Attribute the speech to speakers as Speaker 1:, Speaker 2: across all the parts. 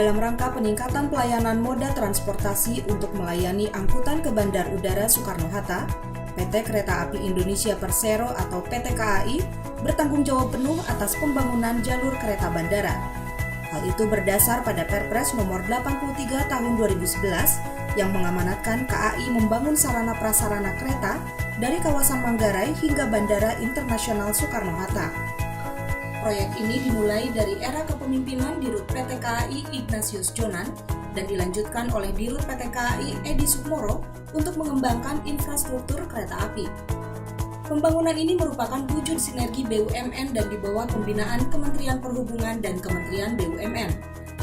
Speaker 1: Dalam rangka peningkatan pelayanan moda transportasi untuk melayani angkutan ke Bandar Udara Soekarno-Hatta, PT Kereta Api Indonesia Persero atau PT KAI bertanggung jawab penuh atas pembangunan jalur kereta bandara. Hal itu berdasar pada Perpres nomor 83 tahun 2011 yang mengamanatkan KAI membangun sarana prasarana kereta dari kawasan Manggarai hingga Bandara Internasional Soekarno-Hatta. Proyek ini dimulai dari era kepemimpinan Dirut PT KAI Ignatius Jonan dan dilanjutkan oleh Dirut PT KAI Edi Sukmoro untuk mengembangkan infrastruktur kereta api. Pembangunan ini merupakan wujud sinergi BUMN dan di bawah pembinaan Kementerian Perhubungan dan Kementerian BUMN,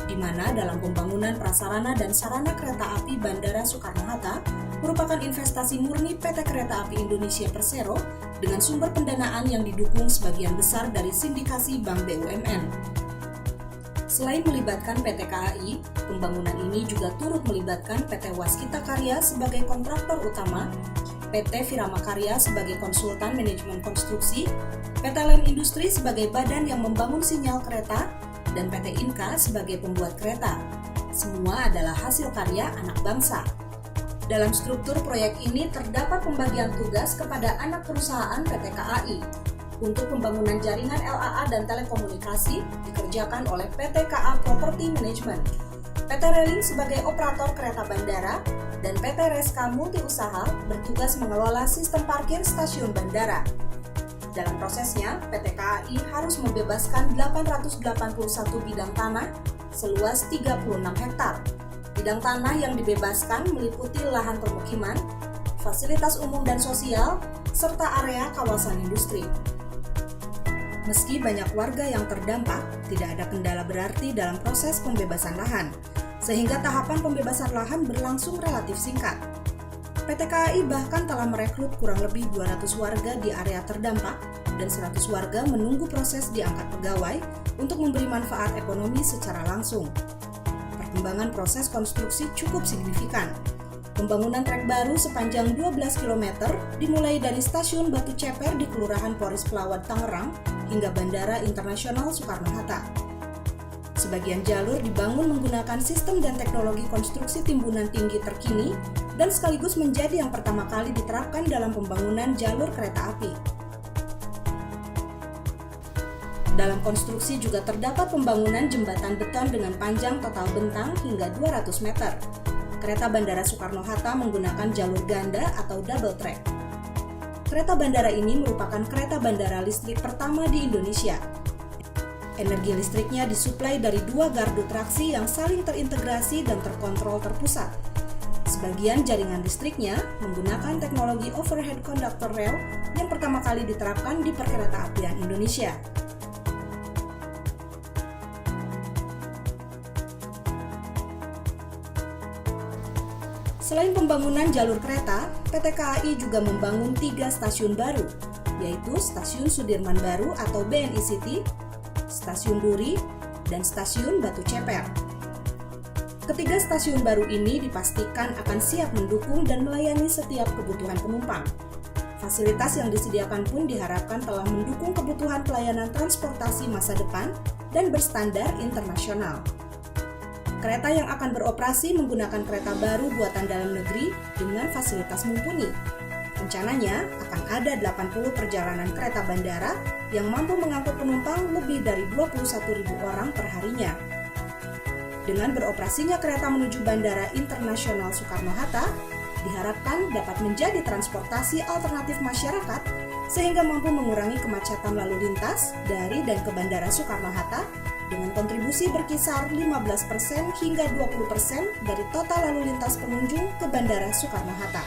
Speaker 1: di mana dalam pembangunan prasarana dan sarana kereta api Bandara Soekarno-Hatta merupakan investasi murni PT Kereta Api Indonesia Persero dengan sumber pendanaan yang didukung sebagian besar dari sindikasi Bank BUMN. Selain melibatkan PT KAI, pembangunan ini juga turut melibatkan PT Waskita Karya sebagai kontraktor utama, PT Virama Karya sebagai konsultan manajemen konstruksi, PT Len Industri sebagai badan yang membangun sinyal kereta, dan PT Inka sebagai pembuat kereta. Semua adalah hasil karya anak bangsa. Dalam struktur proyek ini terdapat pembagian tugas kepada anak perusahaan PT KAI. Untuk pembangunan jaringan LAA dan telekomunikasi dikerjakan oleh PT KA Property Management, PT Railing sebagai operator kereta bandara, dan PT Reska Multiusaha bertugas mengelola sistem parkir stasiun bandara. Dalam prosesnya, PT KAI harus membebaskan 881 bidang tanah seluas 36 hektar. Bidang tanah yang dibebaskan meliputi lahan permukiman, fasilitas umum dan sosial, serta area kawasan industri. Meski banyak warga yang terdampak, tidak ada kendala berarti dalam proses pembebasan lahan, sehingga tahapan pembebasan lahan berlangsung relatif singkat. PT KAI bahkan telah merekrut kurang lebih 200 warga di area terdampak dan 100 warga menunggu proses diangkat pegawai untuk memberi manfaat ekonomi secara langsung. Perkembangan proses konstruksi cukup signifikan. Pembangunan trek baru sepanjang 12 km dimulai dari stasiun Batu Ceper di Kelurahan Poris Pelawat, Tangerang hingga Bandara Internasional Soekarno-Hatta. Sebagian jalur dibangun menggunakan sistem dan teknologi konstruksi timbunan tinggi terkini dan sekaligus menjadi yang pertama kali diterapkan dalam pembangunan jalur kereta api. Dalam konstruksi juga terdapat pembangunan jembatan beton dengan panjang total bentang hingga 200 meter. Kereta Bandara Soekarno-Hatta menggunakan jalur ganda atau double track. Kereta bandara ini merupakan kereta bandara listrik pertama di Indonesia. Energi listriknya disuplai dari 2 gardu traksi yang saling terintegrasi dan terkontrol terpusat. Sebagian jaringan listriknya menggunakan teknologi overhead conductor rail yang pertama kali diterapkan di perkeretaapian Indonesia. Selain pembangunan jalur kereta, PT KAI juga membangun 3 stasiun baru, yaitu Stasiun Sudirman Baru atau BNI City, Stasiun Duri, dan Stasiun Batu Ceper. Ketiga stasiun baru ini dipastikan akan siap mendukung dan melayani setiap kebutuhan penumpang. Fasilitas yang disediakan pun diharapkan telah mendukung kebutuhan pelayanan transportasi masa depan dan berstandar internasional. Kereta yang akan beroperasi menggunakan kereta baru buatan dalam negeri dengan fasilitas mumpuni. Rencananya akan ada 80 perjalanan kereta bandara yang mampu mengangkut penumpang lebih dari 21.000 orang per harinya. Dengan beroperasinya kereta menuju Bandara Internasional Soekarno-Hatta, diharapkan dapat menjadi transportasi alternatif masyarakat sehingga mampu mengurangi kemacetan lalu lintas dari dan ke Bandara Soekarno-Hatta dengan kontribusi berkisar 15% hingga 20% dari total lalu lintas pengunjung ke Bandara Soekarno-Hatta.